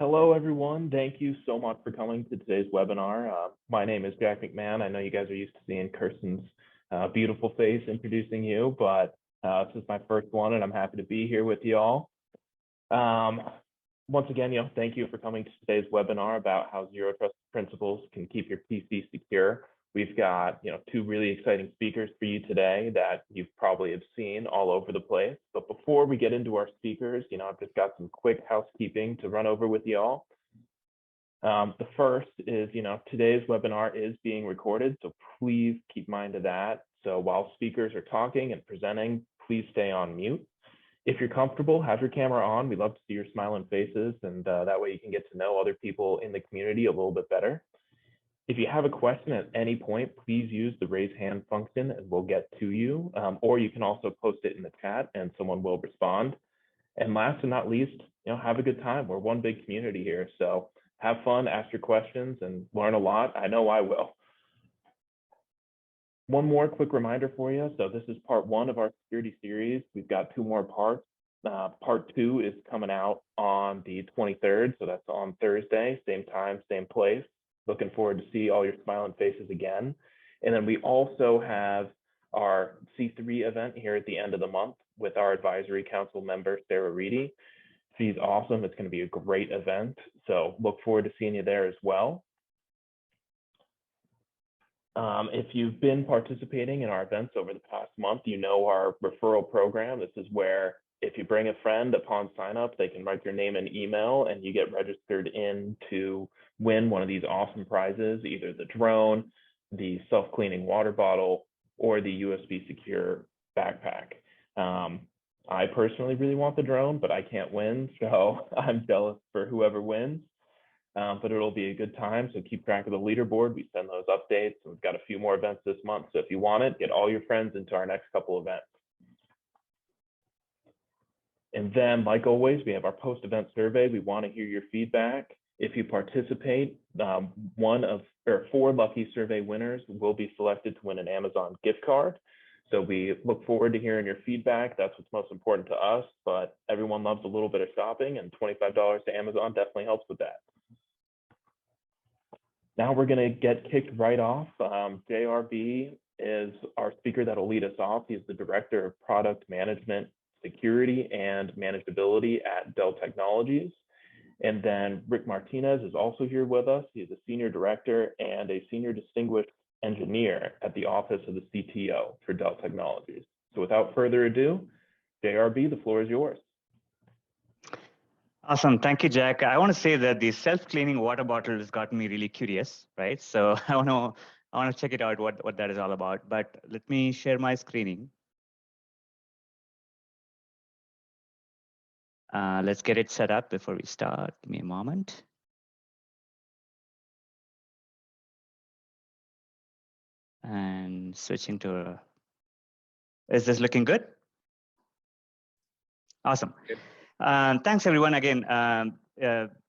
Hello, everyone. Thank you so much for coming to today's webinar. My name is Jack McMahon. I know you guys are used to seeing Kirsten's beautiful face introducing you, but this is my first one, and I'm happy to be here with you all. Once again, thank you for coming to today's webinar about how Zero Trust principles can keep your PC secure. We've got, two really exciting speakers for you today that you probably have seen all over the place. But before we get into our speakers, I've just got some quick housekeeping to run over with y'all. The first is, today's webinar is being recorded, so please keep mind of that. So while speakers are talking and presenting, please stay on mute. If you're comfortable, have your camera on. We love to see your smiling faces, and that way you can get to know other people in the community a little bit better. If you have a question at any point, please use the raise hand function and we'll get to you. Or you can also post it in the chat and someone will respond. And last but not least, have a good time. We're one big community here. So have fun, ask your questions, and learn a lot. I know I will. One more quick reminder for you. So this is part one of our security series. We've got two more parts. Part two is coming out on the 23rd. So that's on Thursday, same time, same place. Looking forward to see all your smiling faces again. And then we also have our C3 event here at the end of the month with our advisory council member, Sarah Reedy. She's awesome. It's going to be a great event. So look forward to seeing you there as well. If you've been participating in our events over the past month, you know our referral program. This is where if you bring a friend upon sign up, they can write their name and email and you get registered in to win one of these awesome prizes, either the drone, the self-cleaning water bottle, or the USB secure backpack. I personally really want the drone, but I can't win, so I'm jealous for whoever wins. But it'll be a good time, so keep track of the leaderboard. We send those updates, and we've got a few more events this month. So if you want it, get all your friends into our next couple events. And then, like always, we have our post-event survey. We want to hear your feedback. If you participate, one of or 4 lucky survey winners will be selected to win an Amazon gift card. So we look forward to hearing your feedback. That's what's most important to us, but everyone loves a little bit of shopping, and $25 to Amazon definitely helps with that. Now we're going to get kicked right off. JRB is our speaker that will lead us off. He's the Director of Product Management, Security, and Manageability at Dell Technologies. And then Rick Martinez is also here with us. He's a Senior Director and a Senior Distinguished Engineer at the Office of the CTO for Dell Technologies. So without further ado, JRB, the floor is yours. Awesome. Thank you, Jack. I want to say that the self-cleaning water bottle has gotten me really curious, right? So I want to check it out, what that is all about. But let me share my screening. Let's get it set up before we start. Give me a moment. And switching to, is this looking good? Awesome. Thanks, everyone. Again,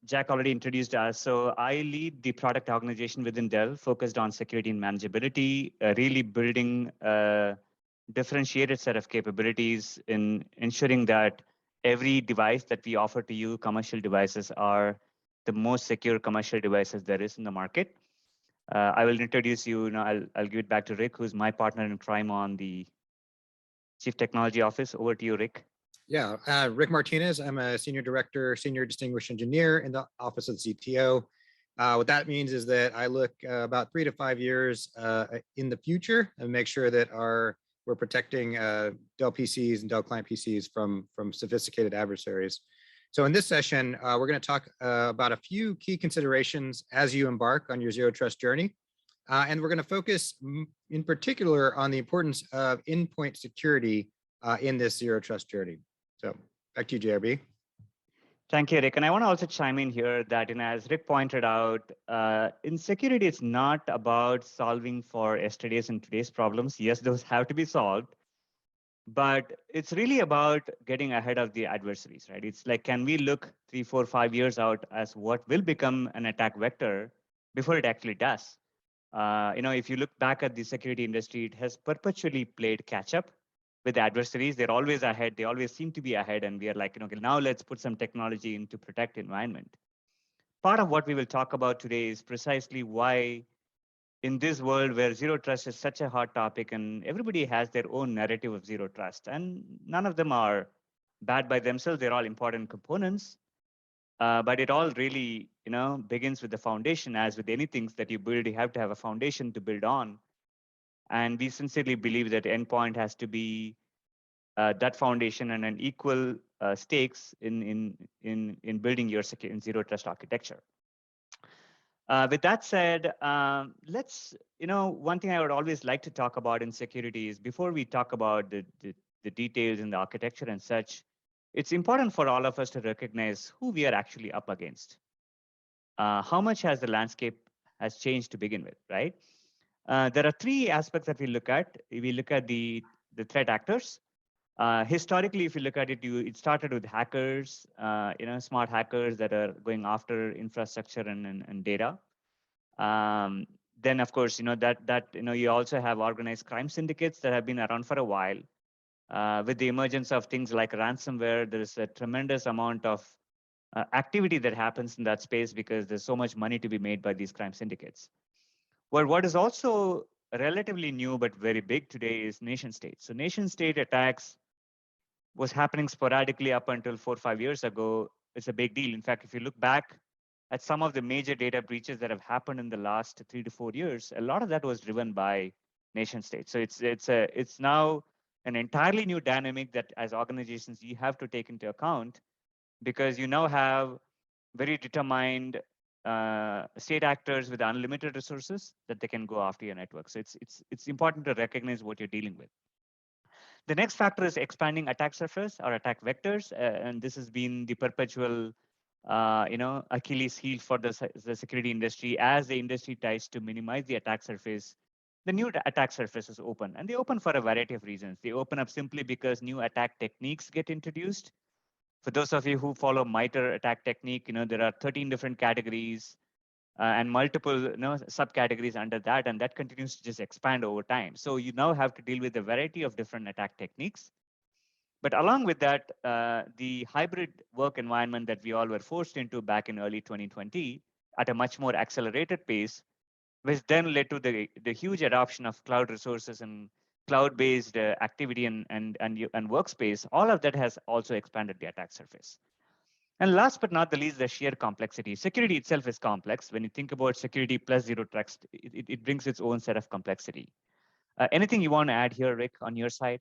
Jack already introduced us. So I lead the product organization within Dell, focused on security and manageability, really building a differentiated set of capabilities in ensuring that every device that we offer to you, commercial devices, are the most secure commercial devices there is in the market. I will introduce you. I'll give it back to Rick, who's my partner in crime on the Chief Technology Office. Over to you, Rick. Yeah, Rick Martinez. I'm a Senior Director, Senior Distinguished Engineer in the Office of the CTO. What that means is that I look about 3 to 5 years in the future and make sure that we're protecting Dell PCs and Dell client PCs from sophisticated adversaries. So in this session, we're going to talk about a few key considerations as you embark on your Zero Trust journey. And we're going to focus in particular on the importance of endpoint security in this Zero Trust journey. So back to you, JRB. Thank you, Rick. And I want to also chime in here that, as Rick pointed out, in security, it's not about solving for yesterday's and today's problems. Yes, those have to be solved, but it's really about getting ahead of the adversaries, right? It's like, can we look 3, 4, 5 years out as what will become an attack vector before it actually does? If you look back at the security industry, it has perpetually played catch up with adversaries. They're always ahead. They always seem to be ahead. And we are like, okay, now let's put some technology in to protect the environment. part of what we will talk about today is precisely why in this world where zero trust is such a hot topic and everybody has their own narrative of zero trust, and none of them are bad by themselves, they're all important components. But it all really, begins with the foundation. As with anything that you build, you have to have a foundation to build on. And we sincerely believe that endpoint has to be that foundation and an equal stakes in building your secure zero trust architecture. With that said, let's, one thing I would always like to talk about in security is before we talk about the details in the architecture and such, it's important for all of us to recognize who we are actually up against. How much has the landscape has changed to begin with, right? There are three aspects that we look at. We look at the threat actors. Historically, if you look at it, it started with hackers, smart hackers that are going after infrastructure and data. Then, of course, you also have organized crime syndicates that have been around for a while. With the emergence of things like ransomware, there is a tremendous amount of activity that happens in that space because there's so much money to be made by these crime syndicates. Well, what is also relatively new but very big today is nation states. So nation state attacks was happening sporadically up until 4 or 5 years ago. It's a big deal. In fact, if you look back at some of the major data breaches that have happened in the last 3 to 4 years, a lot of that was driven by nation states. So it's now an entirely new dynamic that as organizations you have to take into account, because you now have very determined state actors with unlimited resources that they can go after your network. So it's important to recognize what you're dealing with. The next factor is expanding attack surface or attack vectors, and this has been the perpetual, Achilles heel for the security industry. As the industry tries to minimize the attack surface, the new attack surface is open, and they open for a variety of reasons. They open up simply because new attack techniques get introduced. For those of you who follow MITRE attack technique, there are 13 different categories and multiple subcategories under that, and that continues to just expand over time. So you now have to deal with a variety of different attack techniques. But along with that, the hybrid work environment that we all were forced into back in early 2020 at a much more accelerated pace, which then led to the huge adoption of cloud resources and cloud-based activity and workspace. All of that has also expanded the attack surface. And last but not the least, the sheer complexity. Security itself is complex. When you think about security plus zero trust, it brings its own set of complexity. Anything you want to add here, Rick, on your side?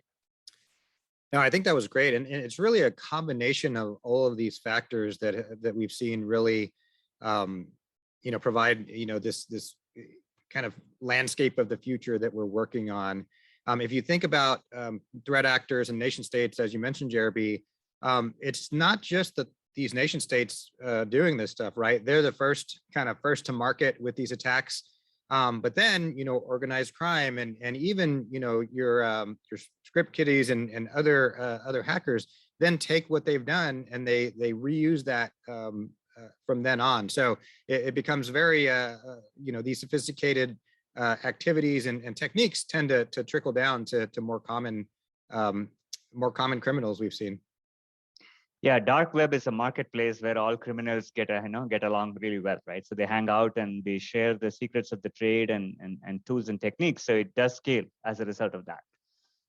No, I think that was great. And it's really a combination of all of these factors that we've seen really, provide, this kind of landscape of the future that we're working on. If you think about threat actors and nation states, as you mentioned, Jeremy, it's not just that these nation states doing this stuff, right? They're the first to market with these attacks. But then, organized crime and even, your script kiddies and other hackers then take what they've done and they reuse that from then on. So it becomes very, these sophisticated activities and techniques tend to trickle down to more common criminals we've seen. Yeah, dark web is a marketplace where all criminals get along really well, right? So they hang out and they share the secrets of the trade and tools and techniques. So it does scale as a result of that.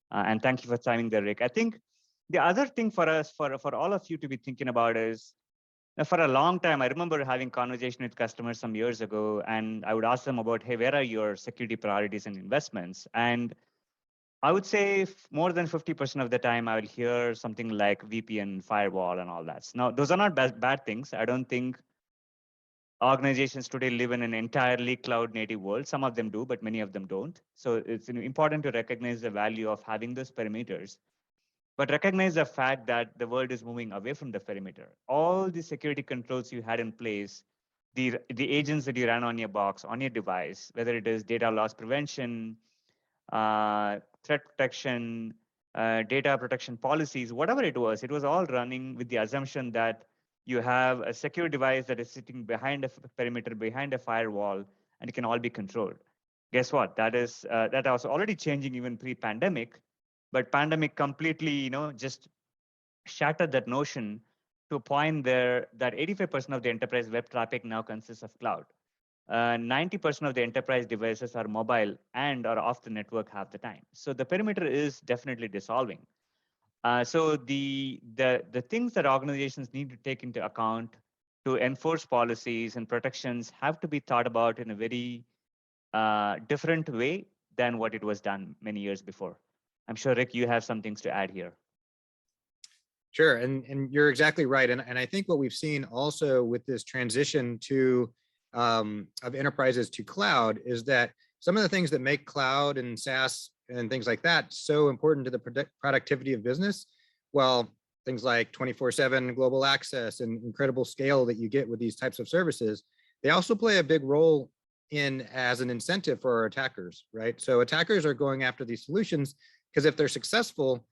And thank you for chiming there, Rick. I think the other thing for us, for all of you to be thinking about is, for a long time, I remember having conversation with customers some years ago, and I would ask them about, hey, where are your security priorities and investments? And I would say more than 50% of the time I will hear something like VPN, firewall, and all that. Now, those are not bad things. I don't think organizations today live in an entirely cloud native world. Some of them do, but many of them don't. So it's important to recognize the value of having those perimeters, but recognize the fact that the world is moving away from the perimeter. All the security controls you had in place, the agents that you ran on your box, on your device, whether it is data loss prevention, threat protection, data protection policies, whatever it was all running with the assumption that you have a secure device that is sitting behind a perimeter, behind a firewall, and it can all be controlled. Guess what? That was already changing even pre-pandemic, but pandemic completely, just shattered that notion to a point there that 85% of the enterprise web traffic now consists of cloud. 90% of the enterprise devices are mobile and are off the network half the time. So the perimeter is definitely dissolving. So the things that organizations need to take into account to enforce policies and protections have to be thought about in a very different way than what it was done many years before. I'm sure, Rick, you have some things to add here. Sure, and you're exactly right. And I think what we've seen also with this transition to of enterprises to cloud is that some of the things that make cloud and SaaS and things like that so important to the productivity of business, well, things like 24/7 global access and incredible scale that you get with these types of services, they also play a big role in as an incentive for our attackers, right? So attackers are going after these solutions because if they're successful,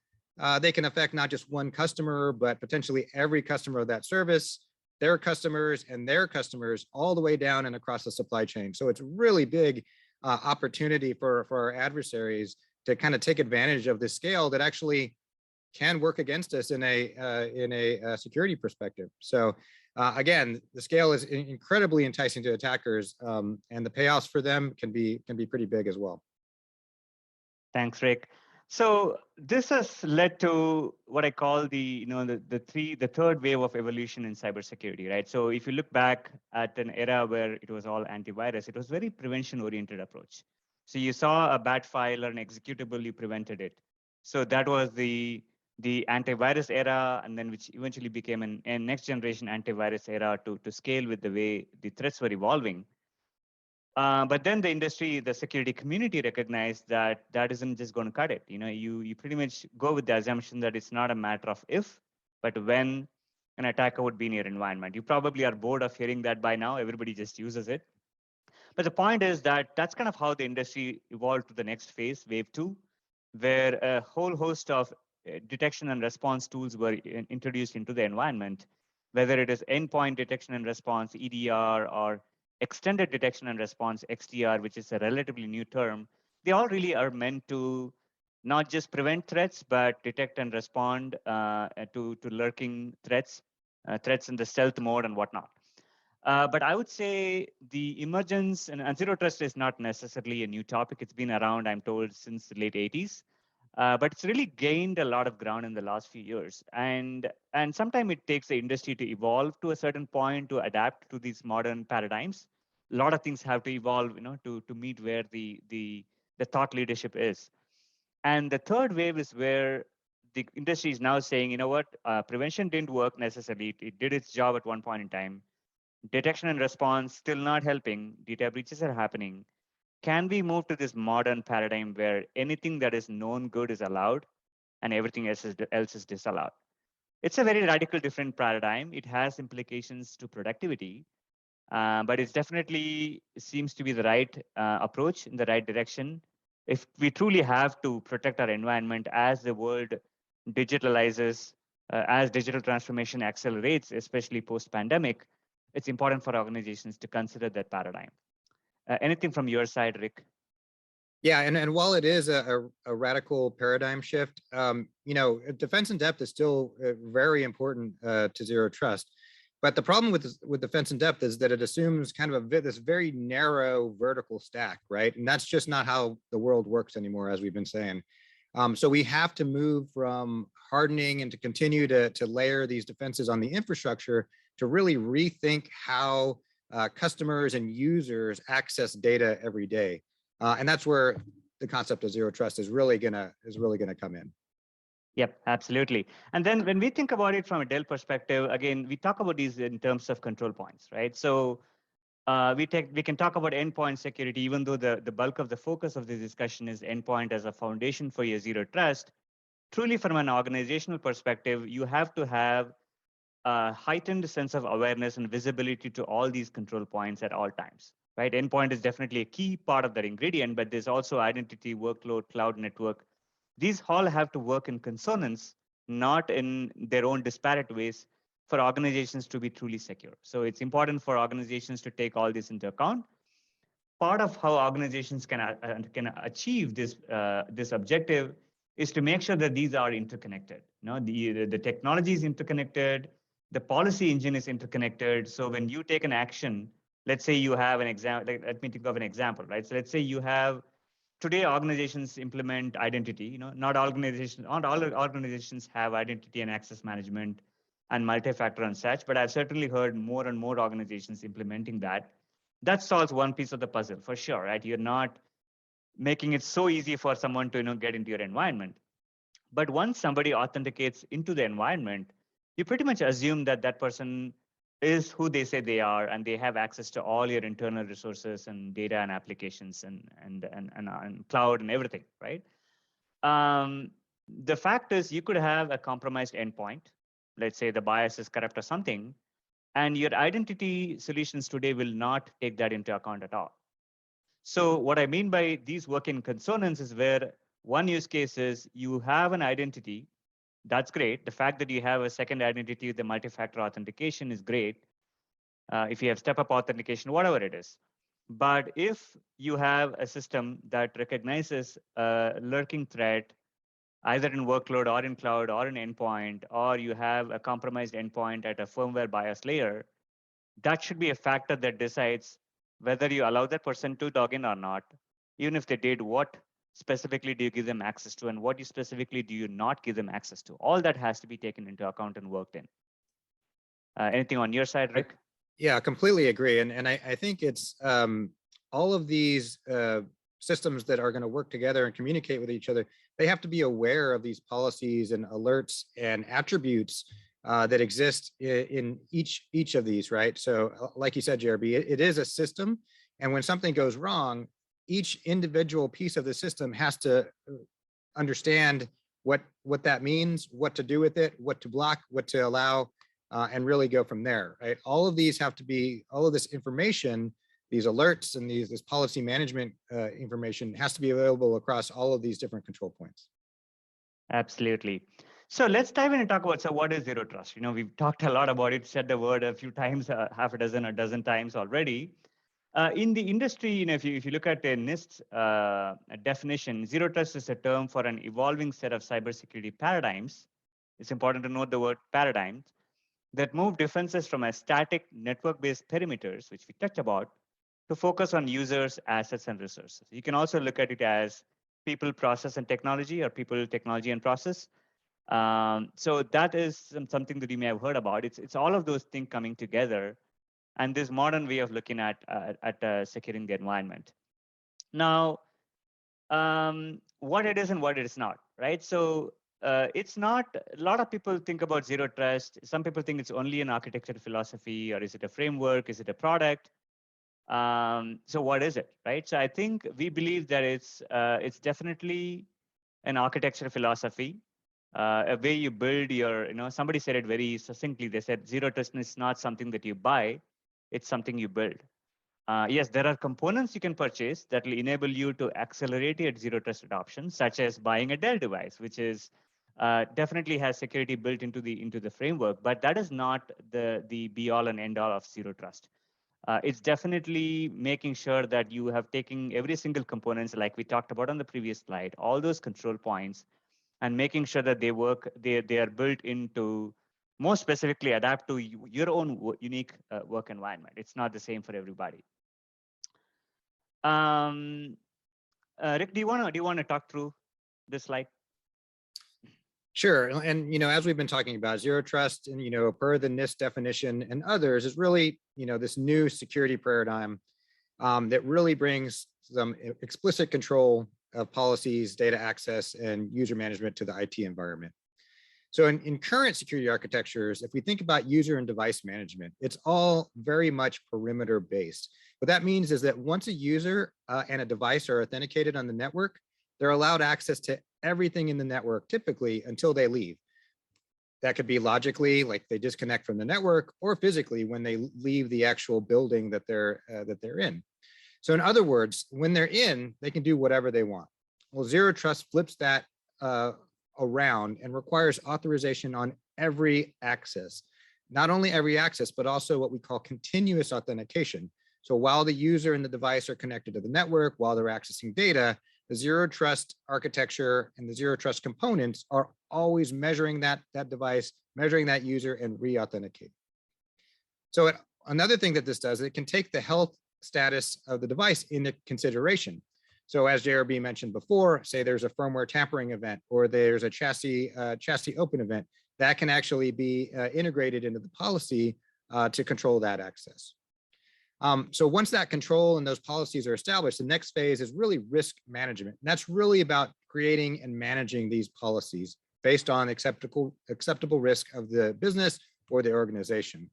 they can affect not just one customer, but potentially every customer of that service, their customers and their customers all the way down and across the supply chain. So it's really big opportunity for our adversaries to kind of take advantage of this scale that actually can work against us in a security perspective. So again, the scale is incredibly enticing to attackers, and the payoffs for them can be pretty big as well. Thanks, Rick. So this has led to what I call the third wave of evolution in cybersecurity, right? So if you look back at an era where it was all antivirus, it was very prevention-oriented approach. So you saw a bad file or an executable, you prevented it. So that was the antivirus era, and then which eventually became a next generation antivirus era to scale with the way the threats were evolving. But then the industry, the security community recognized that that isn't just going to cut it. You pretty much go with the assumption that it's not a matter of if, but when an attacker would be in your environment. You probably are bored of hearing that by now. Everybody just uses it. But the point is that that's kind of how the industry evolved to the next phase, wave 2, where a whole host of detection and response tools were introduced into the environment, whether it is endpoint detection and response, EDR, or extended detection and response, XDR, which is a relatively new term. They all really are meant to not just prevent threats, but detect and respond to lurking threats, threats in the stealth mode and whatnot. But I would say the emergence, and zero trust is not necessarily a new topic. It's been around, I'm told, since the late 80s. But it's really gained a lot of ground in the last few years. And sometimes it takes the industry to evolve to a certain point to adapt to these modern paradigms. A lot of things have to evolve, to meet where the thought leadership is. And the third wave is where the industry is now saying, prevention didn't work necessarily. It did its job at one point in time. Detection and response still not helping. Data breaches are happening. Can we move to this modern paradigm where anything that is known good is allowed and everything else is disallowed? It's a very radical different paradigm. It has implications to productivity, but it definitely seems to be the right approach in the right direction. If we truly have to protect our environment as the world digitalizes, as digital transformation accelerates, especially post-pandemic, it's important for organizations to consider that paradigm. Anything from your side, Rick? Yeah, and while it is a radical paradigm shift, defense in depth is still very important to zero trust. But the problem with defense in depth is that it assumes kind of this very narrow vertical stack, right? And that's just not how the world works anymore, as we've been saying. So we have to move from hardening and to continue to layer these defenses on the infrastructure to really rethink how customers and users access data every day. And that's where the concept of zero trust is really gonna come in. Yep, absolutely. And then when we think about it from a Dell perspective, again, we talk about these in terms of control points, right? So we can talk about endpoint security, even though the bulk of the focus of this discussion is endpoint as a foundation for your zero trust. Truly, from an organizational perspective, you have to have a heightened sense of awareness and visibility to all these control points at all times, right? Endpoint is definitely a key part of that ingredient, but there's also identity, workload, cloud network. These all have to work in consonance, not in their own disparate ways, for organizations to be truly secure. So it's important for organizations to take all this into account. Part of how organizations can achieve this objective is to make sure that these are interconnected. The technology is interconnected, The policy engine is interconnected. So when you take an action, let's say you have an example, let me think of an example, right? So let's say you have, today organizations implement identity, not all organizations have identity and access management and multi-factor and such, but I've certainly heard more and more organizations implementing that. That solves one piece of the puzzle for sure, right? You're not making it so easy for someone to get into your environment. But once somebody authenticates into the environment, you pretty much assume that that person is who they say they are, and they have access to all your internal resources and data and applications and cloud and everything, right? The fact is, you could have a compromised endpoint. Let's say the BIOS is corrupt or something, and your identity solutions today will not take that into account at all. So what I mean by these working consonants is where one use case is you have an identity. That's great. The fact that you have a second identity with the multi-factor authentication is great. If you have step-up authentication, whatever it is. But if you have a system that recognizes a lurking threat, either in workload or in cloud or in endpoint, or you have a compromised endpoint at a firmware BIOS layer, that should be a factor that decides whether you allow that person to log in or not. Even if they did, what specifically do you give them access to, and what you specifically do you not give them access to? All that has to be taken into account and worked in. Anything on your side, Rick? Yeah, completely agree. And I think it's all of these systems that are going to work together and communicate with each other, they have to be aware of these policies and alerts and attributes that exist in each of these, right? So like you said, JRB, it is a system. And when something goes wrong, each individual piece of the system has to understand what that means, what to do with it, what to block, what to allow, and really go from there, right? All of these have to be, all of this information, these alerts and this policy management information has to be available across all of these different control points. Absolutely. So let's dive in and talk about, so what is zero trust? We've talked a lot about it, said the word a few times, half a dozen, a dozen times already. In the industry, if you look at the NIST definition, zero trust is a term for an evolving set of cybersecurity paradigms. It's important to note the word paradigms that move defenses from a static network-based perimeters, which we touched about, to focus on users, assets, and resources. You can also look at it as people, process, and technology, or people, technology, and process. So that is something that you may have heard about. It's all of those things coming together, and this modern way of looking at securing the environment. Now, what it is and what it is not, right? So it's not, a lot of people think about zero trust. Some people think it's only an architecture philosophy, or is it a framework? Is it a product? So what is it, right? So I think we believe that it's definitely an architecture philosophy, a way you build your, somebody said it very succinctly. They said zero trust is not something that you buy, it's something you build. Yes, there are components you can purchase that will enable you to accelerate your zero trust adoption, such as buying a Dell device, which is definitely has security built into the framework, but that is not the be all and end all of zero trust. It's definitely making sure that you have taken every single components, like we talked about on the previous slide, all those control points, and making sure that they work, they are built into, more specifically, adapt to your own unique work environment. It's not the same for everybody. Rick, do you want to talk through this slide? Sure. And, as we've been talking about, zero trust and, per the NIST definition and others is really, this new security paradigm that really brings some explicit control of policies, data access, and user management to the IT environment. So in current security architectures, if we think about user and device management, it's all very much perimeter based. What that means is that once a user and a device are authenticated on the network, they're allowed access to everything in the network, typically until they leave. That could be logically, like they disconnect from the network, or physically when they leave the actual building that they're in. So in other words, when they're in, they can do whatever they want. Well, zero trust flips that around and requires authorization on every access. Not only every access, but also what we call continuous authentication. So while the user and the device are connected to the network, while they're accessing data, the zero trust architecture and the zero trust components are always measuring that device, measuring that user, and re-authenticating. So another thing that this does, it can take the health status of the device into consideration. So as JRB mentioned before, say there's a firmware tampering event or there's a chassis open event, that can actually be integrated into the policy to control that access. So once that control and those policies are established, the next phase is really risk management. And that's really about creating and managing these policies based on acceptable risk of the business or the organization.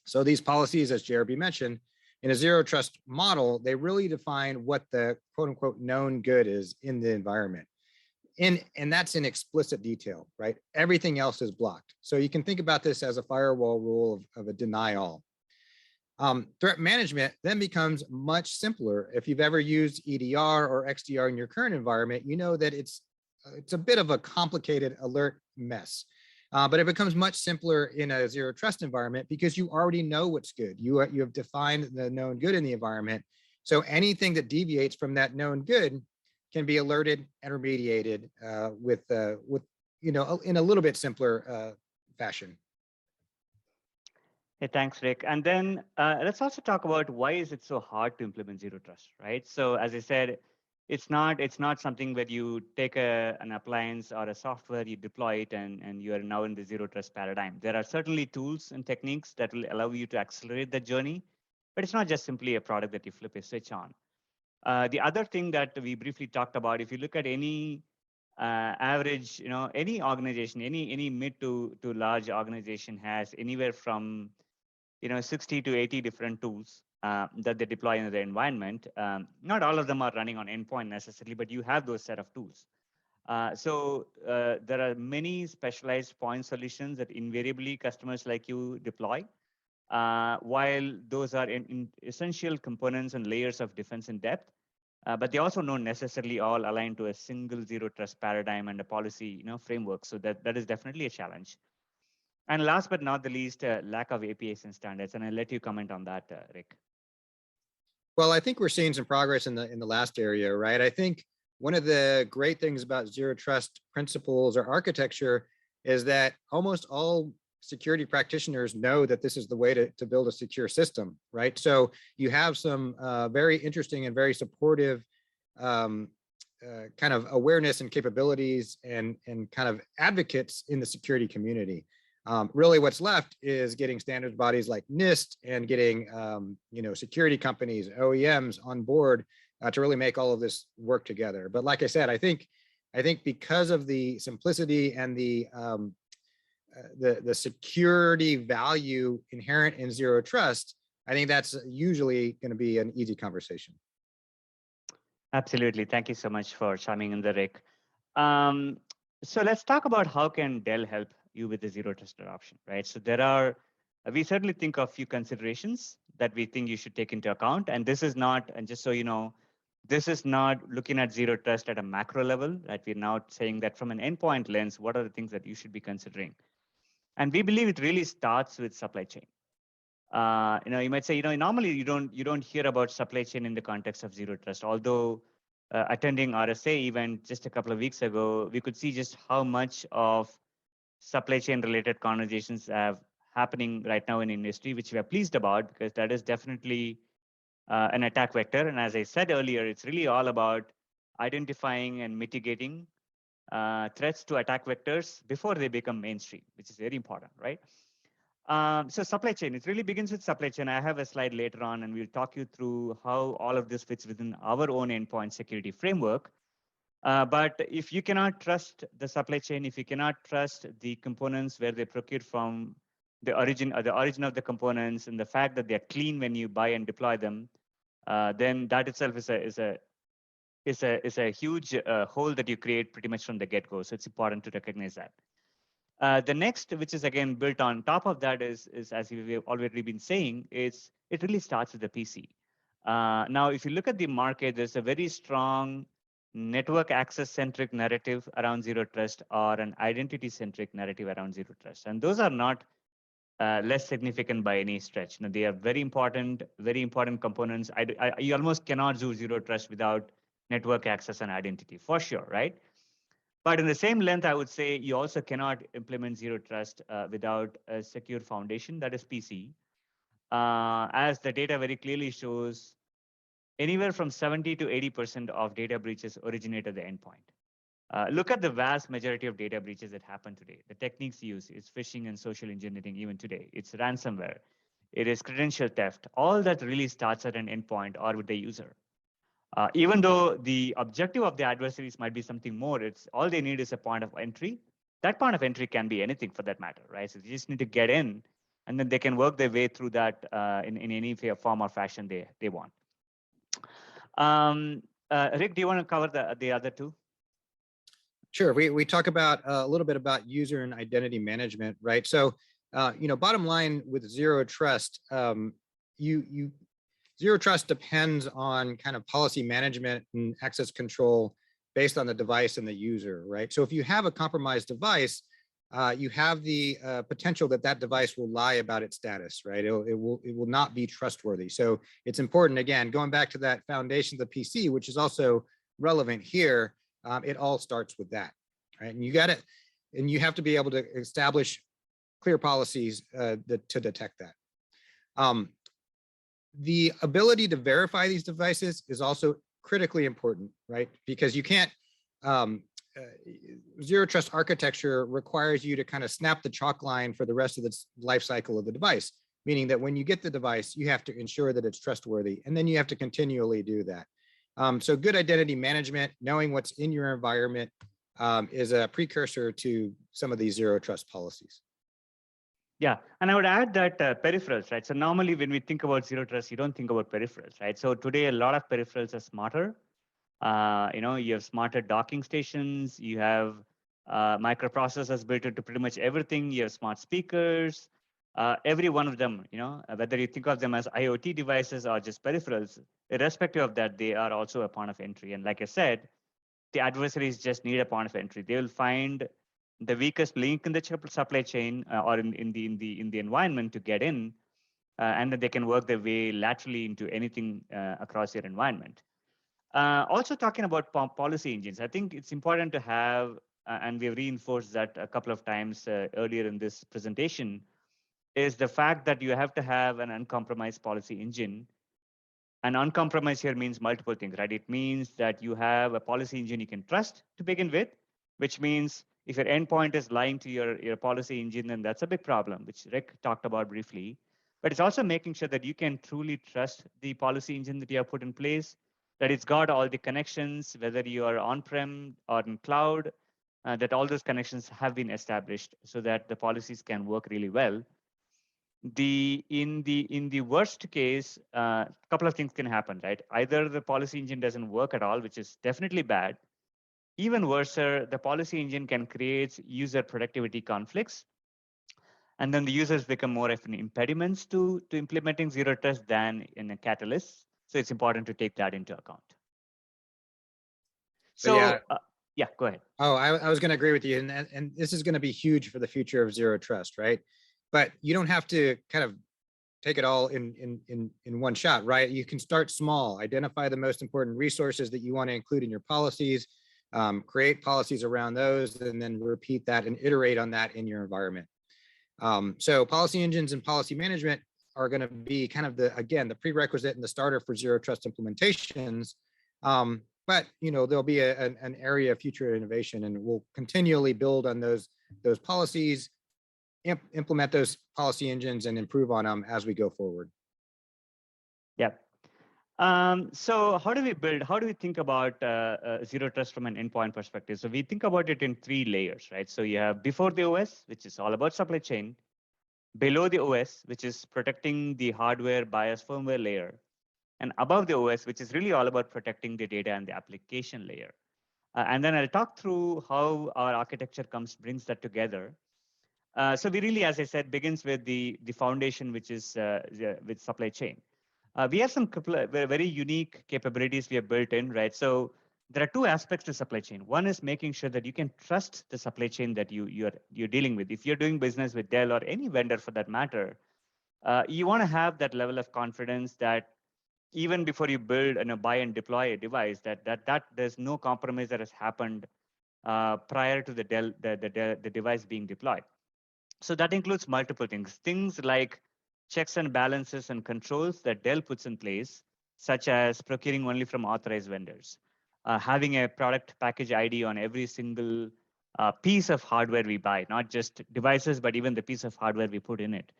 So these policies, as JRB mentioned, in a zero trust model, they really define what the quote unquote known good is in the environment. And that's in explicit detail, right? Everything else is blocked. So you can think about this as a firewall rule of a deny all. Threat management then becomes much simpler. If you've ever used EDR or XDR in your current environment, you know that it's a bit of a complicated alert mess. But it becomes much simpler in a zero trust environment because you already know what's good. You have defined the known good in the environment. So anything that deviates from that known good can be alerted and remediated with in a little bit simpler fashion. Hey, thanks, Rick. And then let's also talk about why is it so hard to implement zero trust, right? So as I said, it's not something where you take an appliance or a software, you deploy it, and you are now in the zero trust paradigm. There are certainly tools and techniques that will allow you to accelerate that journey, but it's not just simply a product that you flip a switch on. The other thing that we briefly talked about, if you look at any average, any organization, any mid to large organization has anywhere from 60 to 80 different tools that they deploy in their environment. Not all of them are running on endpoint necessarily, but you have those set of tools. So there are many specialized point solutions that invariably customers like you deploy. While those are in essential components and layers of defense in depth, but they also don't necessarily all align to a single zero trust paradigm and a policy framework. So that is definitely a challenge. And last but not the least, lack of APIs and standards. And I'll let you comment on that, Rick. Well, I think we're seeing some progress in the last area, right? I think one of the great things about zero trust principles or architecture is that almost all security practitioners know that this is the way to build a secure system, right? So you have some very interesting and very supportive kind of awareness and capabilities and kind of advocates in the security community. Really what's left is getting standards bodies like NIST and getting security companies, OEMs on board to really make all of this work together. But like I said, I think because of the simplicity and the security value inherent in zero trust, I think that's usually going to be an easy conversation. Absolutely. Thank you so much for chiming in there, Rick. So let's talk about how can Dell help you with the zero trust adoption, right? So we certainly think of a few considerations that we think you should take into account. And this is not, and just so you know, this is not looking at zero trust at a macro level, right? We're now saying that from an endpoint lens, what are the things that you should be considering? And we believe it really starts with supply chain. You might say, normally you don't hear about supply chain in the context of zero trust, although attending RSA event just a couple of weeks ago, we could see just how much of supply chain related conversations have happening right now in industry, which we are pleased about because that is definitely an attack vector. And as I said earlier, it's really all about identifying and mitigating threats to attack vectors before they become mainstream, which is very important, right? So supply chain, it really begins with supply chain. I have a slide later on, and we'll talk you through how all of this fits within our own endpoint security framework. But if you cannot trust the supply chain, if you cannot trust the components where they procure from the origin of the components and the fact that they're clean when you buy and deploy them, then that itself is a huge hole that you create pretty much from the get-go. So it's important to recognize that. The next, which is again built on top of that, is as we've already been saying, it really starts with the PC. Now, if you look at the market, there's a very strong network access-centric narrative around zero trust or an identity-centric narrative around zero trust. And those are not less significant by any stretch. They are very important components. You almost cannot do zero trust without network access and identity for sure, right? But in the same length, I would say you also cannot implement zero trust without a secure foundation that is PC. As the data very clearly shows, anywhere from 70 to 80% of data breaches originate at the endpoint. Look at the vast majority of data breaches that happen today. The techniques used is phishing and social engineering even today. It's ransomware. It is credential theft. All that really starts at an endpoint or with the user. Even though the objective of the adversaries might be something more, it's all they need is a point of entry. That point of entry can be anything for that matter, right? So they just need to get in, and then they can work their way through that in any form or fashion they want. Rick, do you want to cover the other two? Sure. We talk about a little bit about user and identity management, right? So, bottom line with zero trust, zero trust depends on kind of policy management and access control based on the device and the user, right? So if you have a compromised device, you have the potential that that device will lie about its status, right? It will not be trustworthy. So it's important, again, going back to that foundation of the PC, which is also relevant here. It all starts with that, right? And you have to be able to establish clear policies to detect that. The ability to verify these devices is also critically important, right? Because you can't, zero trust architecture requires you to kind of snap the chalk line for the rest of the life cycle of the device, meaning that when you get the device, you have to ensure that it's trustworthy, and then you have to continually do that. So good identity management, knowing what's in your environment, is a precursor to some of these zero trust policies. Yeah, and I would add that peripherals, right? So normally when we think about zero trust, you don't think about peripherals, right? So today a lot of peripherals are smarter. You have smarter docking stations, you have microprocessors built into pretty much everything, you have smart speakers, every one of them, whether you think of them as IoT devices or just peripherals, irrespective of that, they are also a point of entry. And like I said, the adversaries just need a point of entry. They will find the weakest link in the supply chain or in the environment to get in, and then they can work their way laterally into anything across your environment. Also talking about policy engines, I think it's important to have, and we've reinforced that a couple of times earlier in this presentation, is the fact that you have to have an uncompromised policy engine. And uncompromised here means multiple things, right? It means that you have a policy engine you can trust to begin with, which means if your endpoint is lying to your policy engine, then that's a big problem, which Rick talked about briefly. But it's also making sure that you can truly trust the policy engine that you have put in place, that it's got all the connections, whether you are on-prem or in cloud, that all those connections have been established so that the policies can work really well. In the worst case, a couple of things can happen, right? Either the policy engine doesn't work at all, which is definitely bad. Even worse, the policy engine can create user productivity conflicts. And then the users become more of an impediments to implementing zero trust than in a catalyst. So it's important to take that into account. So yeah, go ahead. Oh, I was going to agree with you. And this is going to be huge for the future of zero trust, right? But you don't have to kind of take it all in one shot, right? You can start small, identify the most important resources that you want to include in your policies, create policies around those, and then repeat that and iterate on that in your environment. So policy engines and policy management are going to be kind of the prerequisite and the starter for zero trust implementations. But there'll be an area of future innovation, and we'll continually build on those policies, implement those policy engines, and improve on them as we go forward. Yeah. So how do we think about zero trust from an endpoint perspective? So we think about it in 3 layers, right? So you have before the OS, which is all about supply chain, below the OS, which is protecting the hardware BIOS firmware layer, and above the OS, which is really all about protecting the data and the application layer. And then I'll talk through how our architecture brings that together. So we really, as I said, begins with the foundation, which is with supply chain. We have some very unique capabilities we have built in, right? So there are 2 aspects to supply chain. One is making sure that you can trust the supply chain that you're dealing with. If you're doing business with Dell or any vendor for that matter, you want to have that level of confidence that even before you build and buy and deploy a device, that there's no compromise that has happened prior to the device being deployed. So that includes multiple things like checks and balances and controls that Dell puts in place, such as procuring only from authorized vendors, having a product package ID on every single piece of hardware we buy, not just devices, but even the piece of hardware we put in it.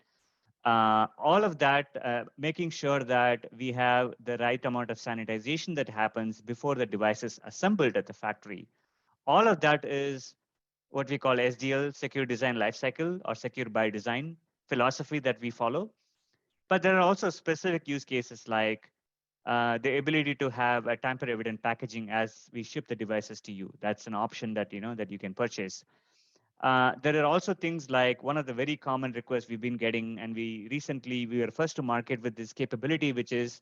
All of that, making sure that we have the right amount of sanitization that happens before the device is assembled at the factory. All of that is what we call SDL, Secure Design Lifecycle, or Secure by Design philosophy that we follow. But there are also specific use cases like the ability to have a tamper-evident packaging as we ship the devices to you. That's an option that that you can purchase. There are also things like one of the very common requests we've been getting, and we were first to market with this capability, which is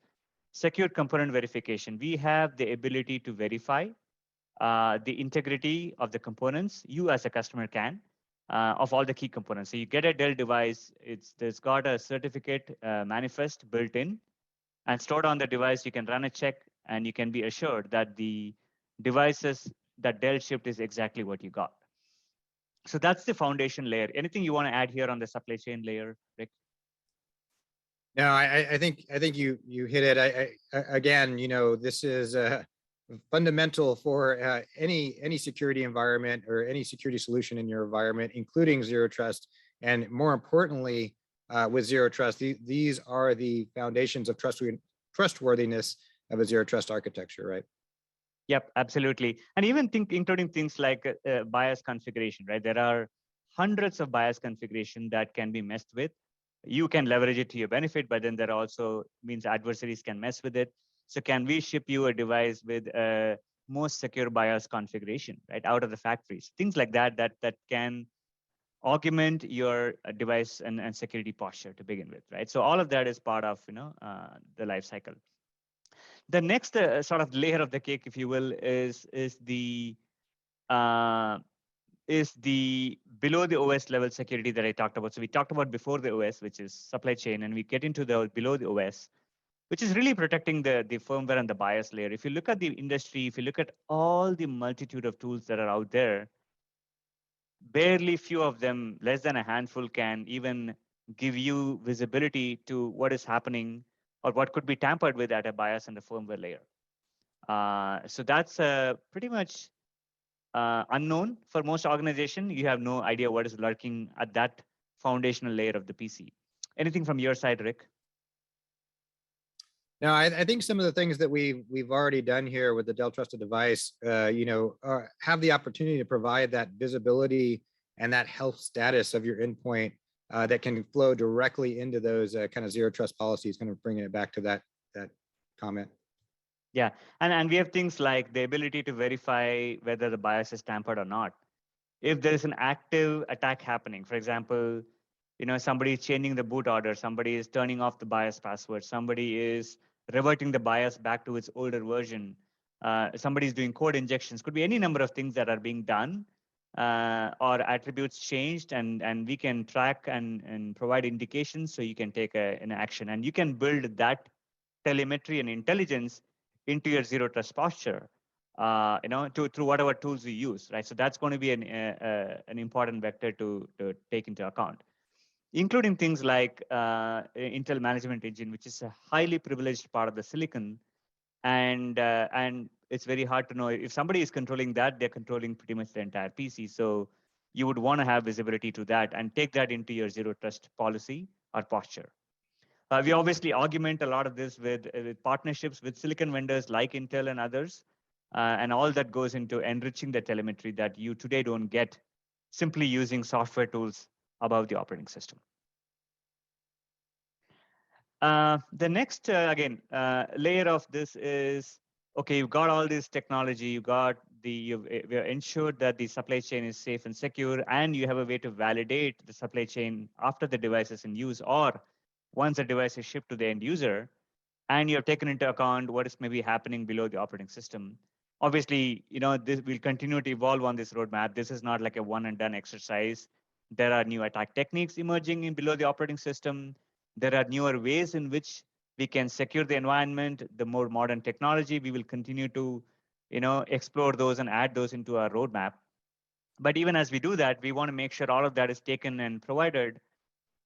secure component verification. We have the ability to verify the integrity of the components. You as a customer can of all the key components. So you get a Dell device, there's got a certificate manifest built in and stored on the device. You can run a check and you can be assured that the devices that Dell shipped is exactly what you got. So that's the foundation layer. Anything you want to add here on the supply chain layer, Rick? No, I think you hit it. Again, this is fundamental for any security environment or any security solution in your environment, including zero trust. And more importantly, with zero trust, these are the foundations of trustworthiness of a zero trust architecture, right? Yep, absolutely. And even including things like BIOS configuration, right? There are hundreds of BIOS configuration that can be messed with. You can leverage it to your benefit, but then there also means adversaries can mess with it. So can we ship you a device with a most secure BIOS configuration, right, out of the factories? Things like that can augment your device and security posture to begin with, right? So all of that is part of the life cycle. The next sort of layer of the cake, if you will, is the below the OS level security that I talked about. So we talked about before the OS, which is supply chain, and we get into the below the OS, which is really protecting the firmware and the BIOS layer. If you look at the industry, if you look at all the multitude of tools that are out there, barely few of them, less than a handful, can even give you visibility to what is happening or what could be tampered with at a BIOS and a firmware layer. So that's pretty much unknown for most organizations. You have no idea what is lurking at that foundational layer of the PC. Anything from your side, Rick? Now, I think some of the things that we've already done here with the Dell Trusted Device, have the opportunity to provide that visibility and that health status of your endpoint that can flow directly into those kind of zero trust policies, kind of bringing it back to that comment. Yeah, and we have things like the ability to verify whether the BIOS is tampered or not. If there is an active attack happening, for example, somebody is changing the boot order, somebody is turning off the BIOS password, somebody is reverting the BIOS back to its older version, somebody is doing code injections, could be any number of things that are being done or attributes changed, and we can track and provide indications so you can take an action, and you can build that telemetry and intelligence into your zero trust posture, through whatever tools we use, right? So that's going to be an important vector to take into account, including things like Intel Management Engine, which is a highly privileged part of the silicon, and it's very hard to know if somebody is controlling that, they're controlling pretty much the entire PC. So you would want to have visibility to that and take that into your zero trust policy or posture. We obviously augment a lot of this with partnerships with silicon vendors like Intel and others, and all that goes into enriching the telemetry that you today don't get simply using software tools above the operating system. The next, layer of this is, okay, you've got all this technology, you've ensured that the supply chain is safe and secure, and you have a way to validate the supply chain after the device is in use or once the device is shipped to the end user, and you have taken into account what is maybe happening below the operating system. Obviously, this will continue to evolve on this roadmap. This is not like a one and done exercise. There are new attack techniques emerging in below the operating system. There are newer ways in which we can secure the environment, the more modern technology, we will continue to, explore those and add those into our roadmap. But even as we do that, we want to make sure all of that is taken and provided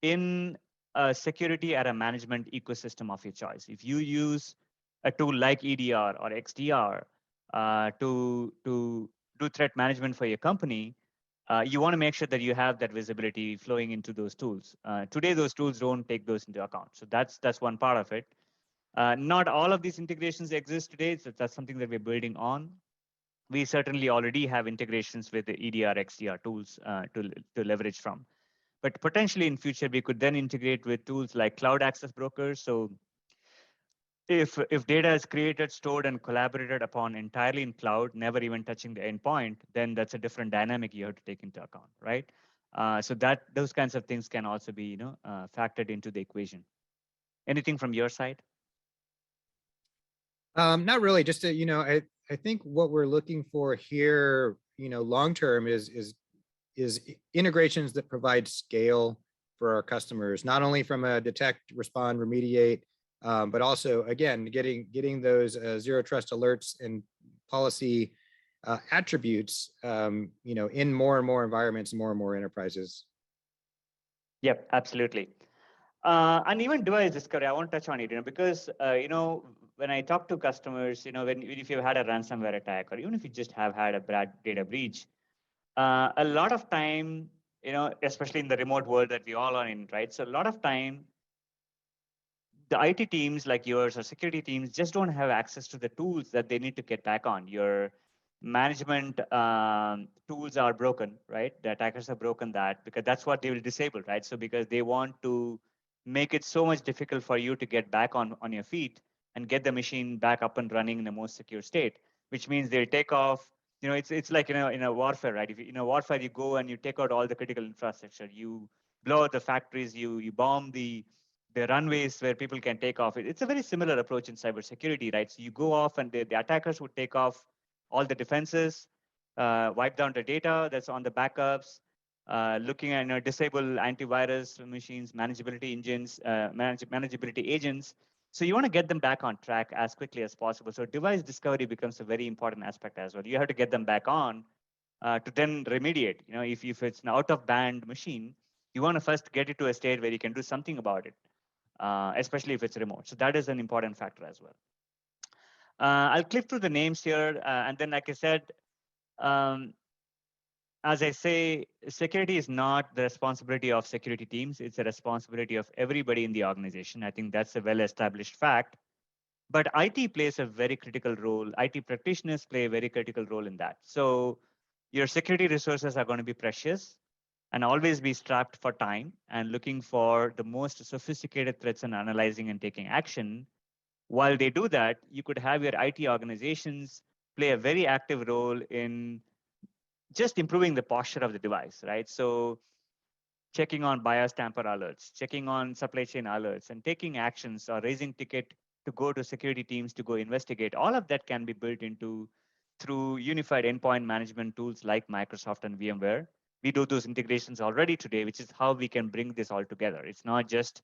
in a security at a management ecosystem of your choice. If you use a tool like EDR or XDR to do threat management for your company, you want to make sure that you have that visibility flowing into those tools. Today, those tools don't take those into account. So that's one part of it. Not all of these integrations exist today, so that's something that we're building on. We certainly already have integrations with the EDR, XDR tools to leverage from. But potentially in future, we could then integrate with tools like cloud access brokers. So if data is created, stored, and collaborated upon entirely in cloud, never even touching the endpoint, then that's a different dynamic you have to take into account, right? So that those kinds of things can also be factored into the equation. Anything from your side? Not really. Just to, I think what we're looking for here, long term is integrations that provide scale for our customers, not only from a detect, respond, remediate, but also again getting those zero trust alerts and policy attributes, in more and more environments, more and more enterprises. Yep, absolutely. And even device discovery, I want to touch on it, because when I talk to customers, if you've had a ransomware attack, or even if you just have had a bad data breach, a lot of time, especially in the remote world that we all are in, right? So a lot of time, the IT teams like yours or security teams just don't have access to the tools that they need to get back on. Your management tools are broken, right? The attackers have broken that because that's what they will disable, right? So because they want to make it so much difficult for you to get back on your feet and get the machine back up and running in the most secure state, which means they'll take off. It's like in a warfare, right? If in a warfare you go and you take out all the critical infrastructure, you blow out the factories, you bomb the runways where people can take off. It's a very similar approach in cybersecurity, right? So you go off and the attackers would take off all the defenses, wipe down the data that's on the backups, looking at disable antivirus machines, manageability engines, manageability agents. So you want to get them back on track as quickly as possible. So device discovery becomes a very important aspect as well. You have to get them back on to then remediate. If it's an out of band machine, you want to first get it to a state where you can do something about it, especially if it's remote. So that is an important factor as well. I'll click through the names here. And then, like I said, as I say, security is not the responsibility of security teams. It's a responsibility of everybody in the organization. I think that's a well-established fact. But IT plays a very critical role. IT practitioners play a very critical role in that. So your security resources are going to be precious and always be strapped for time and looking for the most sophisticated threats and analyzing and taking action. While they do that, you could have your IT organizations play a very active role in just improving the posture of the device, right? So checking on BIOS tamper alerts, checking on supply chain alerts, and taking actions or raising ticket to go to security teams to go investigate. All of that can be built into through unified endpoint management tools like Microsoft and VMware. We do those integrations already today, which is how we can bring this all together. It's not just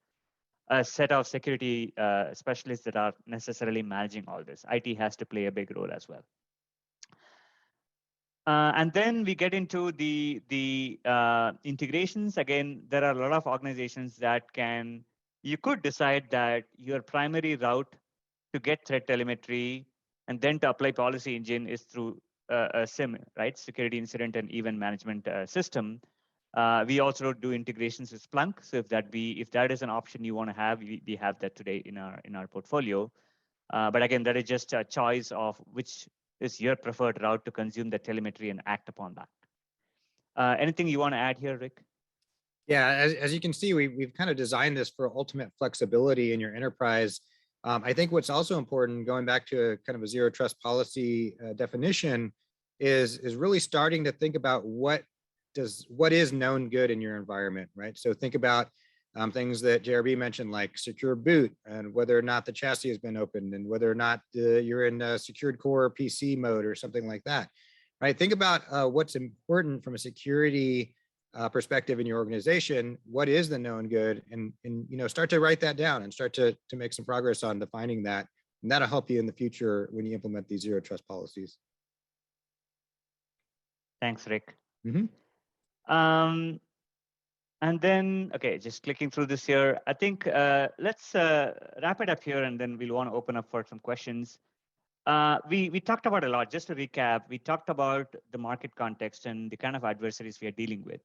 a set of security specialists that are necessarily managing all this. IT has to play a big role as well. And then we get into the integrations. Again, there are a lot of organizations that you could decide that your primary route to get threat telemetry and then to apply policy engine is through a SIEM, right? Security Incident and Event Management System. We also do integrations with Splunk. So if that is an option you want to have, we have that today in our portfolio. But again, that is just a choice of which is your preferred route to consume the telemetry and act upon that. Anything you want to add here, Rick? Yeah, as you can see, we've kind of designed this for ultimate flexibility in your enterprise. I think what's also important, going back to a kind of a zero trust policy definition, is really starting to think about what is known good in your environment, right? So think about things that JRB mentioned, like secure boot, and whether or not the chassis has been opened, and whether or not you're in a secured core PC mode or something like that, right? Think about what's important from a security perspective in your organization, what is the known good, and start to write that down and start to make some progress on defining that, and that'll help you in the future when you implement these zero trust policies. Thanks, Rick. Mhm. And then, okay, just clicking through this here, I think let's wrap it up here, and then we'll want to open up for some questions. We talked about a lot. Just to recap, we talked about the market context and the kind of adversaries we are dealing with.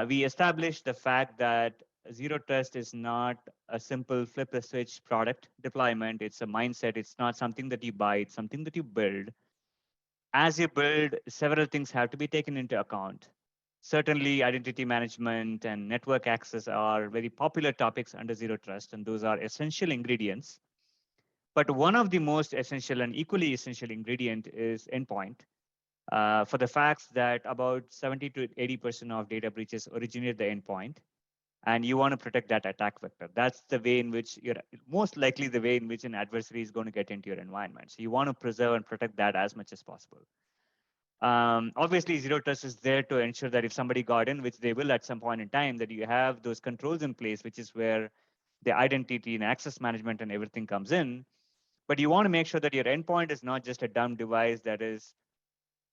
We established the fact that zero trust is not a simple flip the switch product deployment. It's a mindset. It's not something that you buy. It's something that you build. As you build, several things have to be taken into account. Certainly, identity management and network access are very popular topics under zero trust, and those are essential ingredients. But one of the most essential and equally essential ingredient is endpoint. For the facts that about 70 to 80% of data breaches originate the endpoint, and you want to protect that attack vector. That's the way in which you're most likely the way in which an adversary is going to get into your environment. So you want to preserve and protect that as much as possible. Obviously, zero trust is there to ensure that if somebody got in, which they will at some point in time, that you have those controls in place, which is where the identity and access management and everything comes in. But you want to make sure that your endpoint is not just a dumb device that is,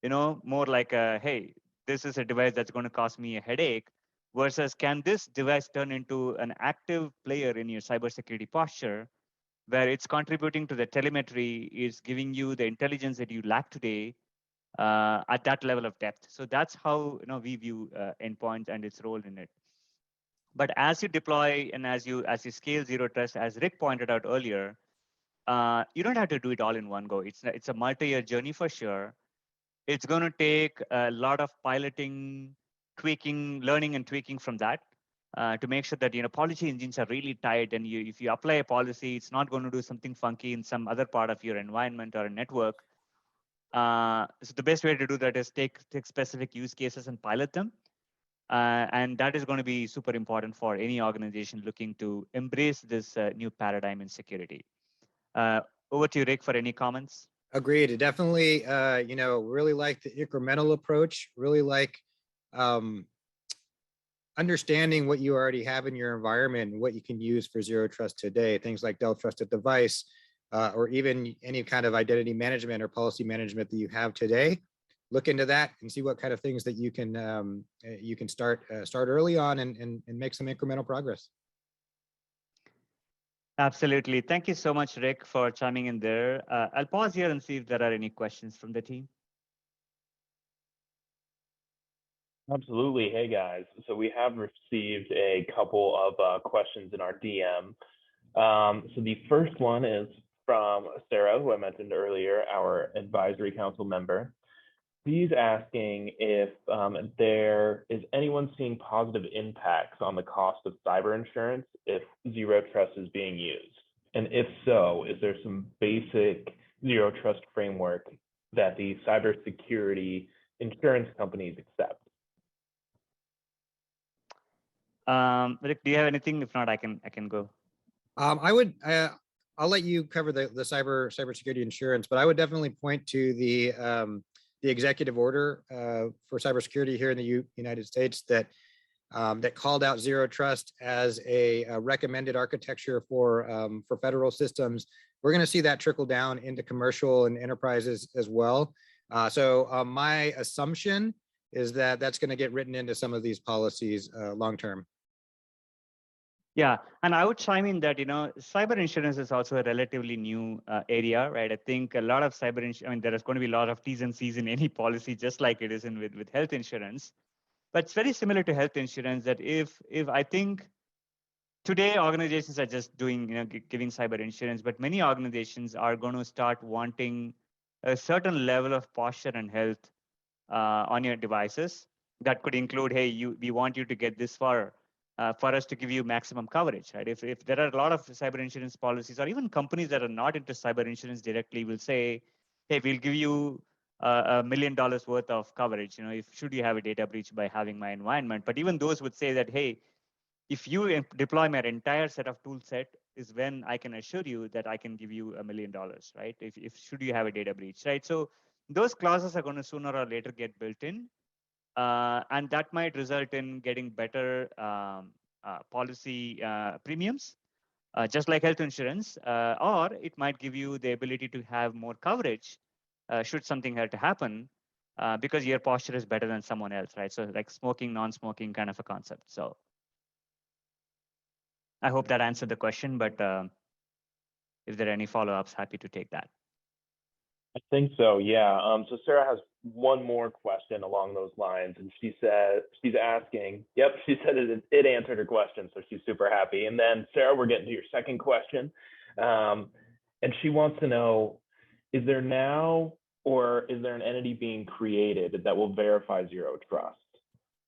more like a, hey, this is a device that's going to cause me a headache, versus can this device turn into an active player in your cybersecurity posture, where it's contributing to the telemetry, is giving you the intelligence that you lack today, at that level of depth. So that's how we view endpoint and its role in it. But as you deploy and as you scale zero trust, as Rick pointed out earlier, you don't have to do it all in one go. It's a multi-year journey for sure. It's going to take a lot of piloting, tweaking, learning and tweaking from that to make sure that policy engines are really tight. And if you apply a policy, it's not going to do something funky in some other part of your environment or a network. So the best way to do that is take specific use cases and pilot them. And that is going to be super important for any organization looking to embrace this new paradigm in security. Over to you, Rick, for any comments. Agreed. Definitely, really like the incremental approach, really like understanding what you already have in your environment and what you can use for zero trust today, things like Dell Trusted Device, or even any kind of identity management or policy management that you have today. Look into that and see what kind of things that you can start early on and make some incremental progress. Absolutely. Thank you so much, Rick, for chiming in there. I'll pause here and see if there are any questions from the team. Absolutely. Hey, guys. So we have received a couple of questions in our DM. So the first one is from Sarah, who I mentioned earlier, our advisory council member. She's asking if there is anyone seeing positive impacts on the cost of cyber insurance if zero trust is being used. And if so, is there some basic zero trust framework that the cybersecurity insurance companies accept? Rick, do you have anything? If not, I can go. I'll let you cover the cybersecurity insurance, but I would definitely point to the executive order for cybersecurity here in the United States that called out zero trust as a recommended architecture for federal systems. We're going to see that trickle down into commercial and enterprises as well. So my assumption is that that's going to get written into some of these policies long term. Yeah, and I would chime in that, cyber insurance is also a relatively new area, right? I think a lot of cyber insurance, there is going to be a lot of T's and C's in any policy, just like it is with health insurance. But it's very similar to health insurance that if I think today organizations are just doing, giving cyber insurance, but many organizations are going to start wanting a certain level of posture and health on your devices. That could include, hey, we want you to get this far. For us to give you maximum coverage, right? If there are a lot of cyber insurance policies, or even companies that are not into cyber insurance directly will say, hey, we'll give you $1 million worth of coverage, should you have a data breach by having my environment. But even those would say that, hey, if you deploy my entire set of tool set is when I can assure you that I can give you $1 million, right? If should you have a data breach, right? So those clauses are going to sooner or later get built in. and that might result in getting better policy premiums, just like health insurance, or it might give you the ability to have more coverage should something had to happen, because your posture is better than someone else, right? So like smoking, non-smoking kind of a concept. So I hope that answered the question, but if there are any follow-ups, happy to take that. I think so, yeah. So Sarah has one more question along those lines, and she said she's asking. Yep, she said it answered her question, so she's super happy. And then Sarah, we're getting to your second question, and she wants to know: is there now, or is there an entity being created that will verify zero trust?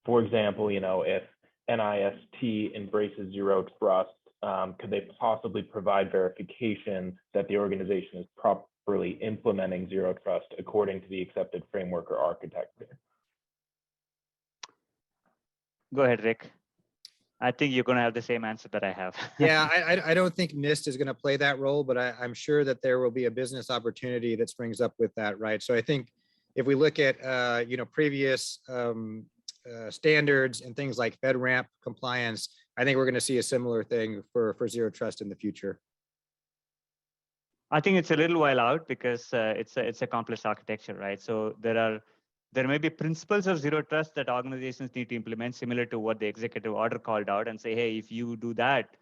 For example, you know, if NIST embraces zero trust, could they possibly provide verification that the organization is properly implementing zero trust according to the accepted framework or architecture? Go ahead, Rick. I think you're going to have the same answer that I have. Yeah, I don't think NIST is going to play that role, but I'm sure that there will be a business opportunity that springs up with that, right? So I think if we look at you know, previous standards and things like FedRAMP compliance, I think we're going to see a similar thing for zero trust in the future. I think it's a little while out because it's a complex architecture, right? So there may be principles of zero trust that organizations need to implement, similar to what the executive order called out, and say, hey, if you do that,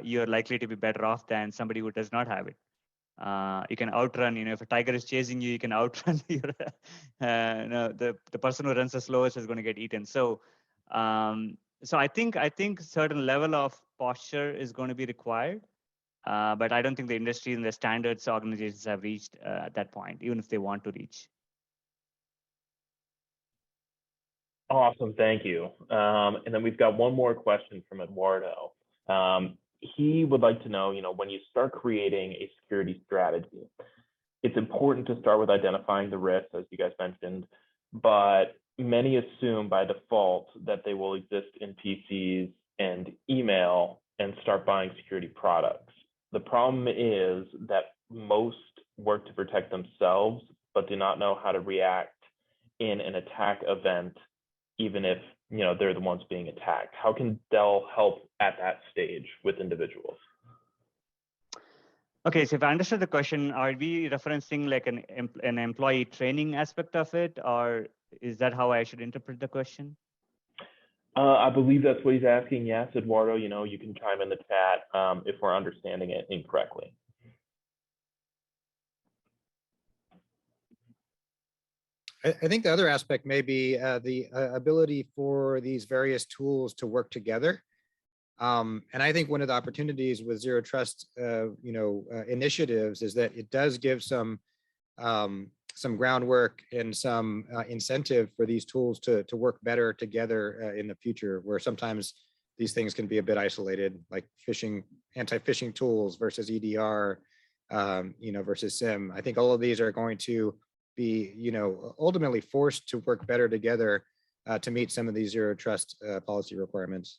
you're likely to be better off than somebody who does not have it. You can outrun, you know, if a tiger is chasing you, you can outrun your, no, the person who runs the slowest is going to get eaten. So, so I think certain level of posture is going to be required, but I don't think the industry and the standards organizations have reached at that point, even if they want to reach. Awesome, thank you. And then we've got one more question from Eduardo. He would like to know, you know, when you start creating a security strategy, it's important to start with identifying the risks, as you guys mentioned, but many assume by default that they will exist in PCs and email and start buying security products. The problem is that most work to protect themselves, but do not know how to react in an attack event, even if, you know, they're the ones being attacked. How can Dell help at that stage with individuals? Okay, so if I understood the question, are we referencing like an employee training aspect of it, or is that how I should interpret the question? I believe that's what he's asking. Yes, Eduardo, you know, you can chime in the chat if we're understanding it incorrectly. I think the other aspect may be the ability for these various tools to work together. And I think one of the opportunities with zero trust, you know, initiatives is that it does give some groundwork and some incentive for these tools to work better together in the future, where sometimes these things can be a bit isolated, like anti-phishing tools versus EDR, you know, versus SIM. I think all of these are going to be, you know, ultimately forced to work better together to meet some of these zero trust policy requirements.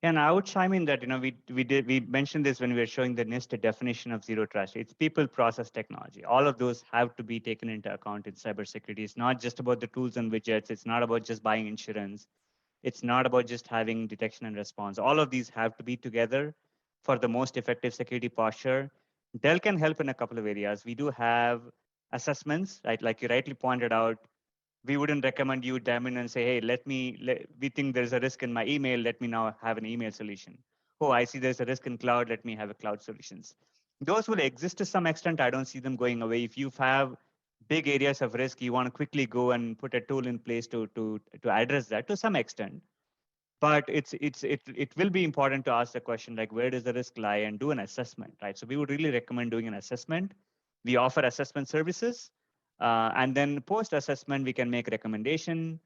And I would chime in that, you know, we mentioned this when we were showing the NIST definition of zero trust. It's people, process, technology. All of those have to be taken into account in cybersecurity. It's not just about the tools and widgets. It's not about just buying insurance. It's not about just having detection and response. All of these have to be together for the most effective security posture. Dell can help in a couple of areas. We do have assessments, right? Like you rightly pointed out, we wouldn't recommend you dive in and say, hey, we think there's a risk in my email. Let me now have an email solution. Oh, I see there's a risk in cloud. Let me have a cloud solutions. Those will exist to some extent. I don't see them going away. If you have big areas of risk, you want to quickly go and put a tool in place to address that to some extent. But it will be important to ask the question, like, where does the risk lie, and do an assessment, right? So we would really recommend doing an assessment. We offer assessment services. And then post-assessment, we can make recommendation.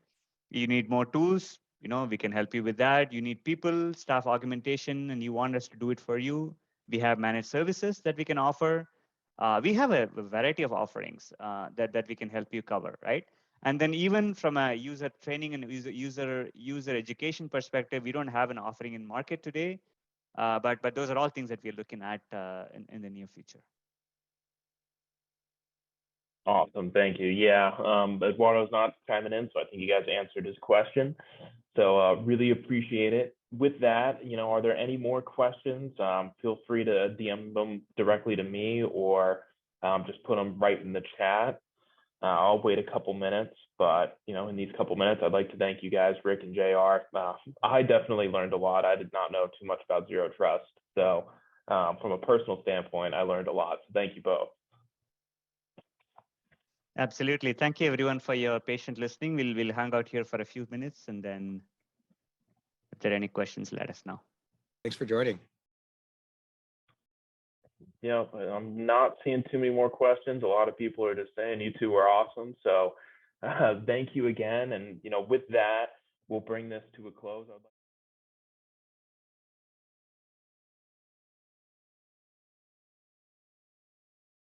You need more tools, you know, we can help you with that. You need people, staff augmentation, and you want us to do it for you. We have managed services that we can offer. We have a variety of offerings that we can help you cover, right? And then even from a user training and user education perspective, we don't have an offering in market today, but those are all things that we're looking at in the near future. Awesome, thank you. Yeah, Eduardo's not chiming in, so I think you guys answered his question. So really appreciate it. With that, are there any more questions? Feel free to DM them directly to me or just put them right in the chat. I'll wait a couple minutes, but in these couple minutes, I'd like to thank you guys, Rick and JR. I definitely learned a lot. I did not know too much about Zero Trust. So from a personal standpoint, I learned a lot. So thank you both. Absolutely. Thank you everyone for your patient listening. We'll hang out here for a few minutes, and then if there are any questions, let us know. Thanks for joining. I'm not seeing too many more questions. A lot of people are just saying you two are awesome. So thank you again. And with that, we'll bring this to a close.